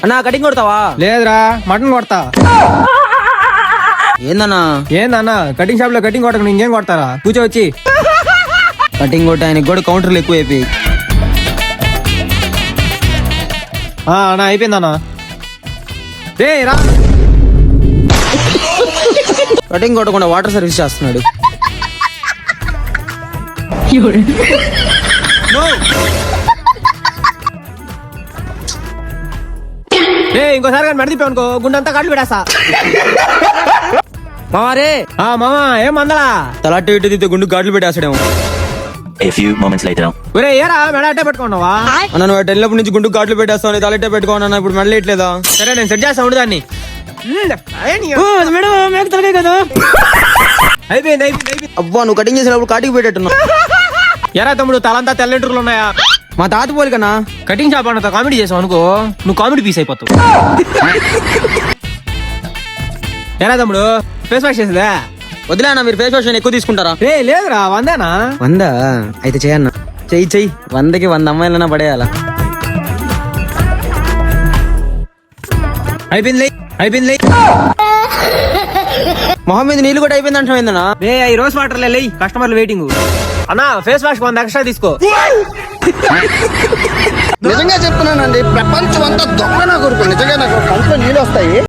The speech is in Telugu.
అన్నా కటింగ్ కొడతావా? లేదురా మటన్ కొడతా. ఏందన్నా కటింగ్ షాప్ లో కటింగ్ కొట్టక ఇంకేం కొడతారా? కూర్చో వచ్చి. కటింగ్ కొట్ట ఆయనకి కూడా కౌంటర్లు ఎక్కువ అయిపోయి. అన్నా అయిపోయిందన్నా. రే రా. కటింగ్ కొట్టకుండా వాటర్ సర్వీస్ చేస్తున్నాడు. ఇంకోసారి కానీ మెడదిప్పా అనుకో గుండంతా కాళ్ళు పెడేస్తా. మామారే మామా ఏం మందలా తల అట్టు ఇటు తితే గుండు గాట్లు పెట్టేస్తాడేమో. ఒరే ఏరా మెడ అట్టే పెట్టుకున్నావా? అన్న నువ్వు టెన్లప్పటి నుంచి గుండు గాట్లు పెట్టేస్తావు, తల అట్టే పెట్టుకోనా? ఇప్పుడు మెడలేట్లేదా? సరే నేను సెట్ చేస్తా ఉండు దాన్ని. కదా అయిపోయింది. అబ్బా నువ్వు కటింగ్ చేసేటప్పుడు కాటికి పెట్టేట్టున్నావు. ఎరా తమ్ముడు తలంతా తెల్లెంట్రులు ఉన్నాయా? మా తాత పోలికన్నా. కటింగ్ షాప్ అన్నతో కామెడీ చేసావు అనుకో నువ్వు కామెడీ పీస్ అయిపోతావు. ఎలా తమ్ముడు ఫేస్ వాష్ చేసేదా? వదిలేనా మీరు ఫేస్ వాష్ ఎక్కువ తీసుకుంటారా? లేదురా 100 100 అయితే చెయ్యన్నా. చెయ్యి 100కి 100 అమ్మాయిలన్నా పడేయాలా? అయిపోయింది. మొహం మీద నీళ్ళు కూడా అయిపోయింది అంటావేందన్నా? ఈ రోజ్ వాటర్ లే కస్టమర్లు వెయిటింగ్. అన్నా ఫేస్ వాష్ 100 ఎక్స్ట్రా తీసుకో. నిజంగా చెప్తున్నానండి, ప్రపంచం అంతా దొంగ నా కొడుకు. నిజంగా నాకు కంట్లో నీళ్ళు వస్తాయి.